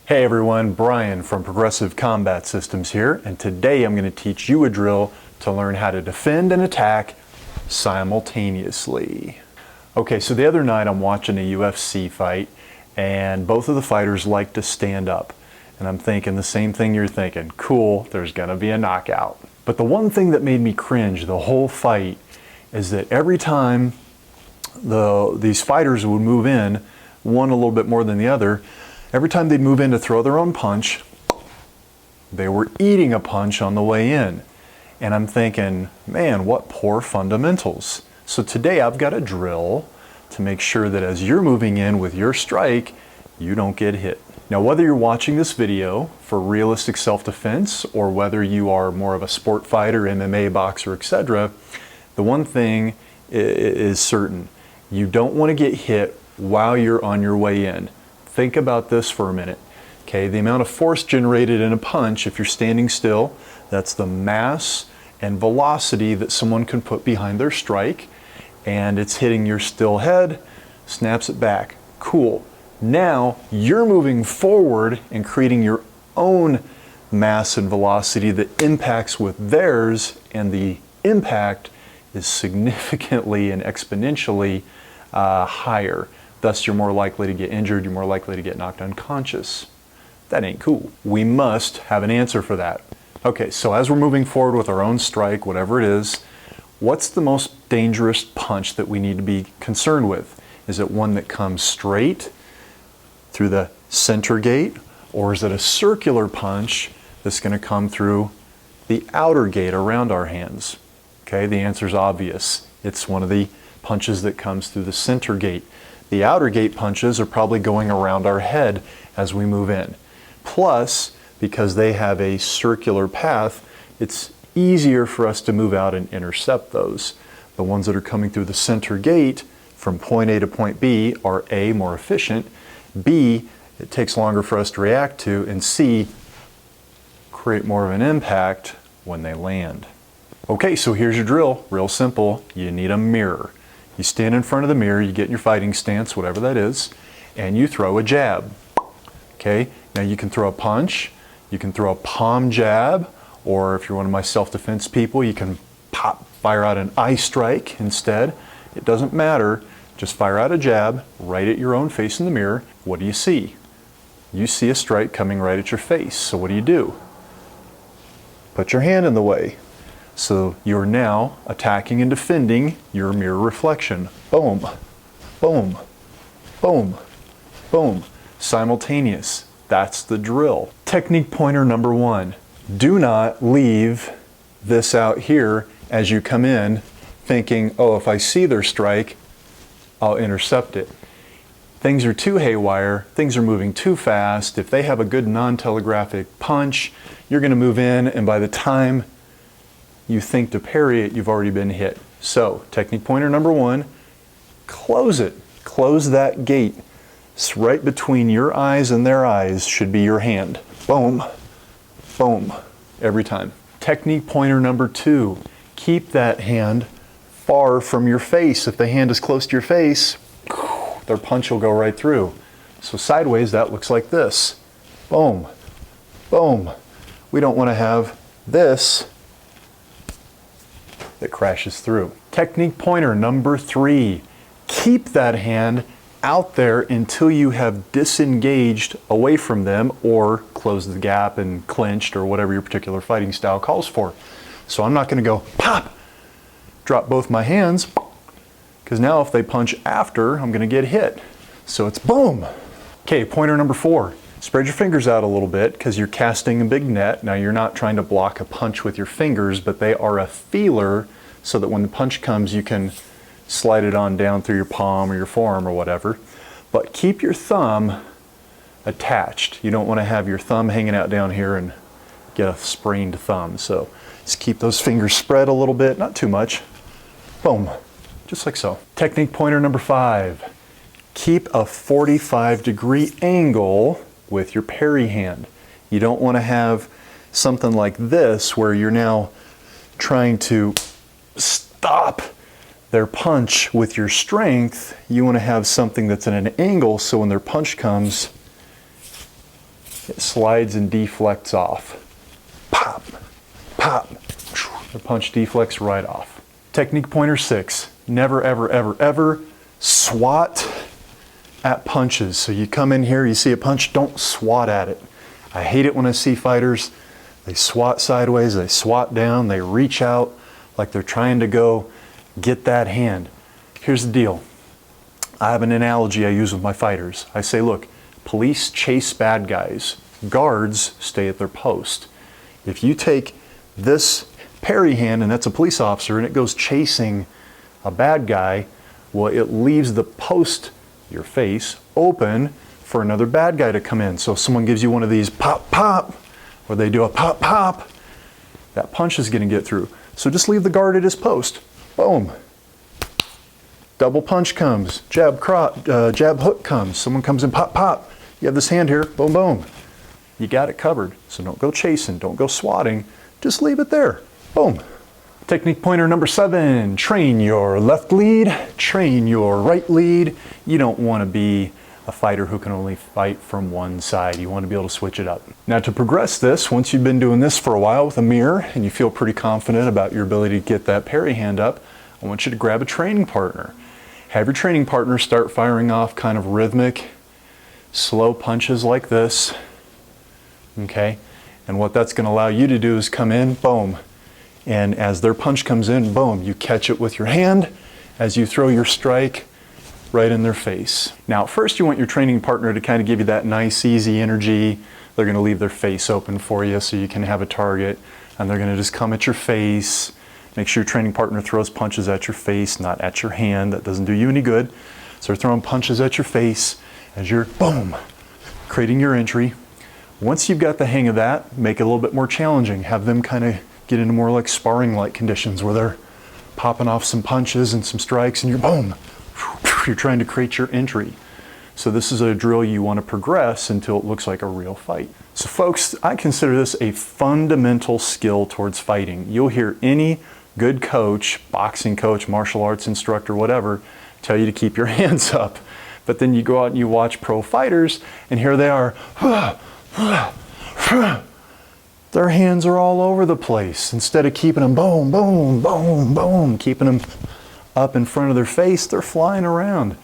Hey everyone, Brian from Progressive Combat Systems here, and today I'm going to teach you a drill to learn how to defend and attack simultaneously. Okay, so the other night I'm watching a UFC fight, and both of the fighters like to stand up. And I'm thinking the same thing you're thinking. Cool, there's going to be a knockout. But the one thing that made me cringe the whole fight is that every time these fighters would move in, one a little bit more than the other, every time they'd move in to throw their own punch, they were eating a punch on the way in. And I'm thinking, man, what poor fundamentals. So today I've got a drill to make sure that as you're moving in with your strike, you don't get hit. Now, whether you're watching this video for realistic self-defense or whether you are more of a sport fighter, MMA, boxer, etc., the one thing is certain. You don't want to get hit while you're on your way in. Think about this for a minute. Okay, the amount of force generated in a punch, if you're standing still, that's the mass and velocity that someone can put behind their strike, and it's hitting your still head, snaps it back. Cool. Now you're moving forward and creating your own mass and velocity that impacts with theirs, and the impact is significantly and exponentially higher. Thus, you're more likely to get injured, you're more likely to get knocked unconscious. That ain't cool. We must have an answer for that. Okay, so as we're moving forward with our own strike, whatever it is, what's the most dangerous punch that we need to be concerned with? Is it one that comes straight through the center gate, or is it a circular punch that's going to come through the outer gate around our hands? Okay, the answer is obvious. It's one of the punches that comes through the center gate. The outer gate punches are probably going around our head as we move in. Plus, because they have a circular path, it's easier for us to move out and intercept those. The ones that are coming through the center gate from point A to point B are A, more efficient, B, it takes longer for us to react to, and C, create more of an impact when they land. Okay, so here's your drill, real simple. You need a mirror. You stand in front of the mirror, you get in your fighting stance, whatever that is, and you throw a jab. Okay, now you can throw a punch, you can throw a palm jab, or if you're one of my self-defense people, you can fire out an eye strike instead. It doesn't matter, just fire out a jab right at your own face in the mirror. What do you see? You see a strike coming right at your face, so what do? Put your hand in the way. So you're now attacking and defending your mirror reflection. Boom, boom, boom, boom. Simultaneous. That's the drill. Technique pointer number one. Do not leave this out here as you come in thinking, oh, if I see their strike, I'll intercept it. Things are too haywire. Things are moving too fast. If they have a good non-telegraphic punch, you're going to move in, and by the time you think to parry it, you've already been hit. So, technique pointer number one, close it. Close that gate. It's right between your eyes and their eyes should be your hand. Boom, boom, every time. Technique pointer number two, keep that hand far from your face. If the hand is close to your face, their punch will go right through. So sideways, that looks like this. Boom, boom. We don't want to have this that crashes through. Technique pointer number three, keep that hand out there until you have disengaged away from them or closed the gap and clinched or whatever your particular fighting style calls for. So I'm not going to go pop, drop both my hands, because now if they punch after, I'm going to get hit. So it's boom. Okay, pointer number four, spread your fingers out a little bit because you're casting a big net. Now you're not trying to block a punch with your fingers, but they are a feeler so that when the punch comes you can slide it on down through your palm or your forearm or whatever. But keep your thumb attached. You don't want to have your thumb hanging out down here and get a sprained thumb. So just keep those fingers spread a little bit, not too much. Boom, just like so. Technique pointer number five, keep a 45-degree angle with your parry hand. You don't want to have something like this where you're now trying to stop their punch with your strength. You want to have something that's at an angle so when their punch comes, it slides and deflects off. Pop, pop. The punch deflects right off. Technique pointer 6, never, ever, ever, ever swat at punches. So you come in here, you see a punch, don't swat at it. I hate it when I see fighters, they swat sideways, they swat down, they reach out like they're trying to go get that hand. Here's the deal. I have an analogy I use with my fighters. I say, look, police chase bad guys. Guards stay at their post. If you take this Parry hand, and that's a police officer, and it goes chasing a bad guy, well, it leaves the post, your face, open for another bad guy to come in. So if someone gives you one of these pop, pop, or they do a pop, pop, that punch is going to get through. So just leave the guard at his post. Boom. Double punch comes, jab hook comes, someone comes in, pop, pop. You have this hand here, boom, boom. You got it covered. So don't go chasing, don't go swatting, just leave it there. Boom. Technique pointer number 7, train your left lead, train your right lead. You don't want to be a fighter who can only fight from one side. You want to be able to switch it up. Now to progress this, once you've been doing this for a while with a mirror and you feel pretty confident about your ability to get that Parry hand up, I want you to grab a training partner. Have your training partner start firing off kind of rhythmic, slow punches like this. Okay? And what that's going to allow you to do is come in, boom. And as their punch comes in, boom, you catch it with your hand as you throw your strike right in their face. Now, first you want your training partner to kind of give you that nice, easy energy. They're going to leave their face open for you so you can have a target. And they're going to just come at your face. Make sure your training partner throws punches at your face, not at your hand. That doesn't do you any good. So they're throwing punches at your face as you're, boom, creating your entry. Once you've got the hang of that, make it a little bit more challenging. Have them kind of get into more like sparring-like conditions where they're popping off some punches and some strikes and you're, boom, you're trying to create your entry. So this is a drill you want to progress until it looks like a real fight. So folks, I consider this a fundamental skill towards fighting. You'll hear any good coach, boxing coach, martial arts instructor, whatever, tell you to keep your hands up. But then you go out and you watch pro fighters and here they are, their hands are all over the place. Instead of keeping them boom, boom, boom, boom, keeping them up in front of their face, they're flying around.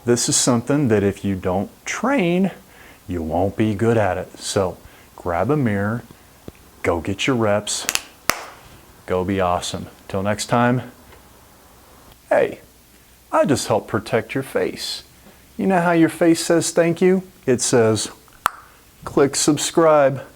This is something that if you don't train, you won't be good at it. So grab a mirror, go get your reps, go be awesome. Till next time, hey, I just helped protect your face. You know how your face says thank you? It says, click subscribe.